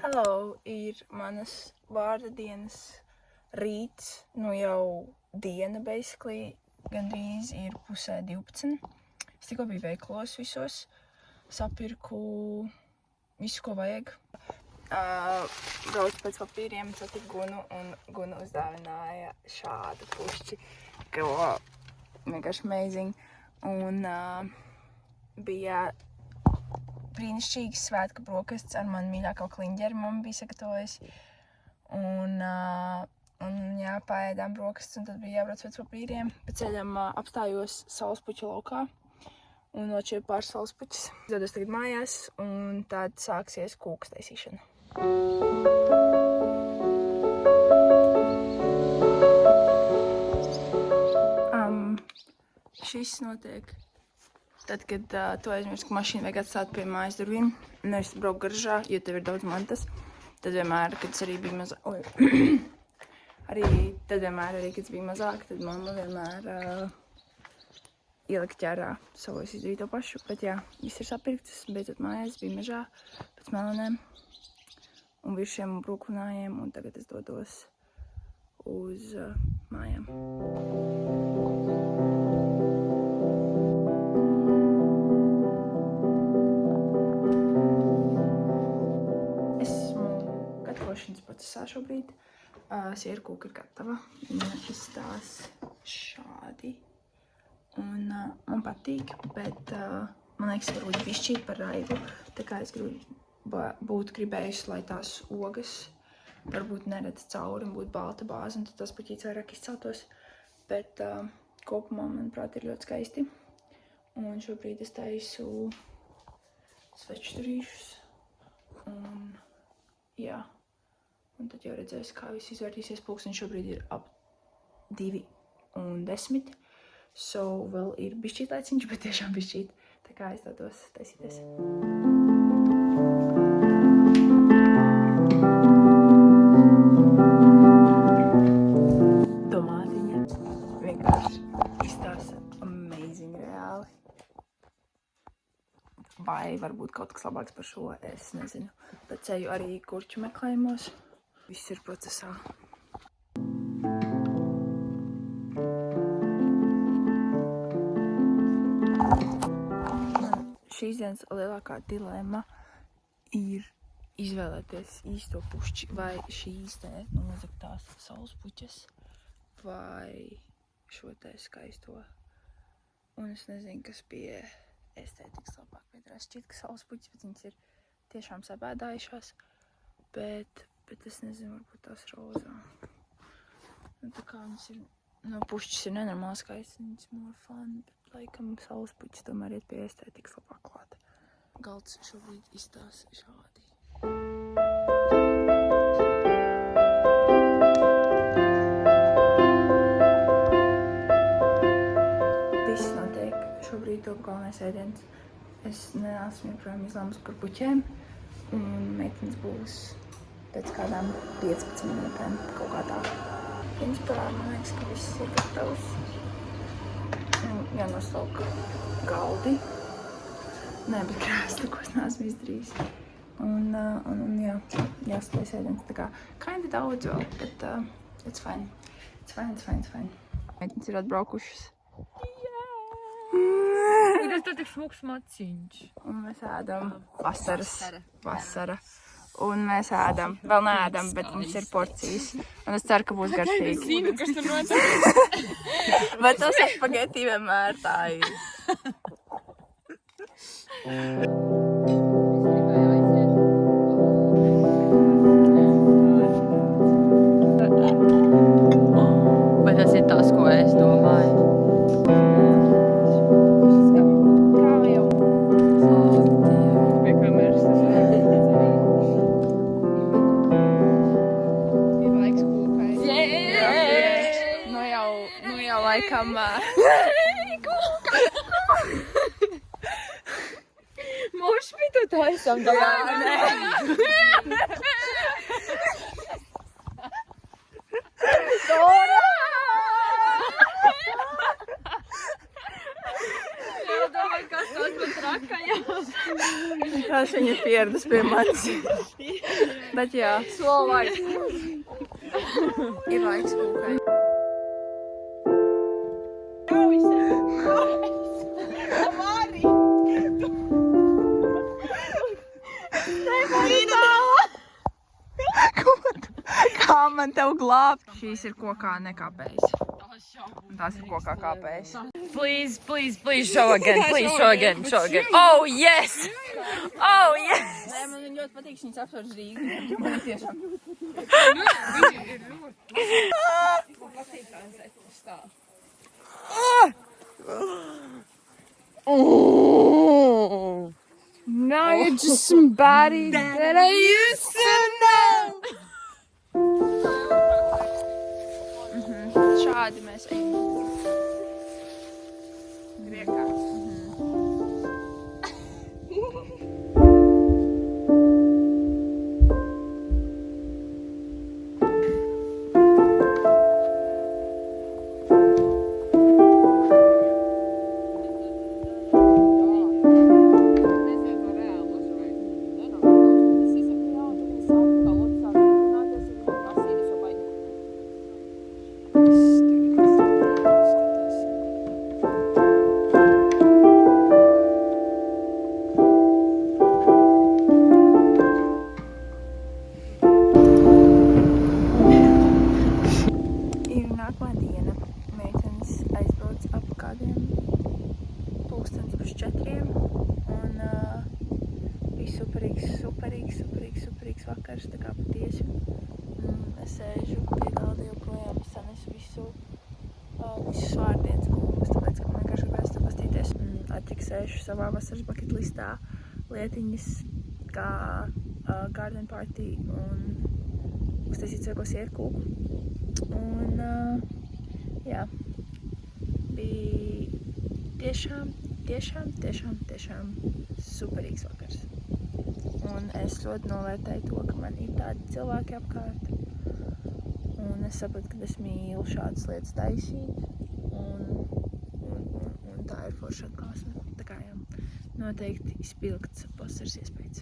Hello, ir manas vārda dienas rīts, nu jau diena, basically, gandrīz ir 11:30. Es tikko biju veikalos visos, sapirku visu, ko vajag. Braucu pēc papīriem, satiku Gunu, un Guna uzdāvināja šādu pušķi, ko vienkārši amazing. Un bija brīnišķīgas svētku brokastis ar manu mīļāko kliņģeri, mamma bija sagatavojusi. Un jā, paēdām brokastis, un tad bija jābrauc pēc papīriem. Pēc ceļam apstājos saulespuķu laukā un nošķiru pāris saulespuķus. Dodos tagad mājās, un tad sāksies kūkas taisīšana. Šis notiek tad, kad tu aizmirsti, ka mašīnu vajag atstāt pie mājas durvīm, nevis braukt garažā, jo tev ir daudz mantas. Tad vienmēr, kad es arī biju mazāk, kad es biju mazāk, tad mamma vienmēr ielika ķērā savu es izdarīju to pašu. Bet jā, viss ir sapirktas, beidzot mājās, biju mežā pēc melonēm un viršiem un brūkunājiem, un tagad es dodos uz mājām. Gatavošanas procesā šobrīd. Sierkūka ir gatava. Viņa izstāsta šādi. Un man patīk, bet man liekas, varbūt bišķīt par raibu. Tā kā es būtu gribējusi, lai tās ogas varbūt neredz cauri un būtu balta bāze, un tad tas puķīts vairāk izceltos. Bet kopumā, manuprāt, ir ļoti skaisti. Un šobrīd es taisu svečturīšus. Un jā. Un tad jau redzēs, kā viss izvērtīsies. Pulkstenis šobrīd ir ap 2:10. So vēl ir bišķīt laiciņš, bet tiešām bišķīt. Tā kā es dodos taisīties. Tomātiņa vienkārši izstāsta amazing reāli. Vai varbūt kaut kas labāks par šo, es nezinu. Bet ceļu arī kurču meklējumos. Viss ir procesā. Šīs dienas lielākā dilemma ir izvēlēties īsto pušķi vai šīs te nozaktās saulespuķes vai šo te skaisto. Un es nezinu, kas pie estētikas labāk piedarās. Šķiet, ka saulespuķes, bet viņas ir tiešām sabēdājušās, bet es nezinu, varbūt tās rozā. Nu, tā kā viņas ir, pušķis ir nenormāli skaists, viņas more fun, bet laikam saulespuķis tomēr iet pie estētikas labāk klāt. Galds šobrīd izstāsta šādi. Viss notiek, šobrīd top galvenais ēdiens. Es neesmu joprojām izlēmusi par puķēm, un meitenes būs pēc kādām 15 minūtēm kaut kā tā. Principā, man liekas, ka viss ir gatavs. Jānoslauk galdi. Nē, bet krāstu, ko es neesmu izdarījis. Un jāstājas ēdienas. Tā kā kinda daudz vēl, bet it's fine. It's fine. Meitenes ir atbraukušas. Tas tā tik smuks maciņš. Un mēs ēdam vasara. Un mēs ēdam. Vēl neēdam, bet mums ir porcijas. Un es ceru, ka būs garšīgi. Es zinu, kas tur notiek. Bet tos spageti vienmēr tā ir. Bet tas ir tas, ko es domāju. Laikam Mošpitu taisam, Vienkārši viņa ir pieredus pie manis. Bet jā, Slow life. ir laiks kūkai. Kā man tev glābt? Šīs ir kokā nekāpējis. Tās ir kokā kāpējis. Please, please, please show again. Please show again. Show again. Oh, yes. Oh, yes. Nē, man ļoti patīk viņas apsvērš Rīgu. Man ir tiešām. Now you're just somebody that I used to know. Šādi mēs ejam. Griekā. Ir nākamā diena. Meitenes aizbrauc ap kādiem 3:30. Un bija superīgs vakars, tā kā patiesi. Es sēžu pie galda joprojām, sanesu visus vārdienas gūmus, tāpēc, ka man vienkārši gribēs to pastīties. Atķeksēšu savā vasaras bucket listā lietiņas, kā garden party un uztaisīt svēko sierkūku. Un, jā, bija tiešām superīgs vakars. Un es ļoti novērtēju to, ka man ir tādi cilvēki apkārt. Un es sapratu, ka es mīlu šādas lietas taisīt. Un tā ir forša atklāsme. Tā kā jā, noteikti izpilgts vasaras iespējas.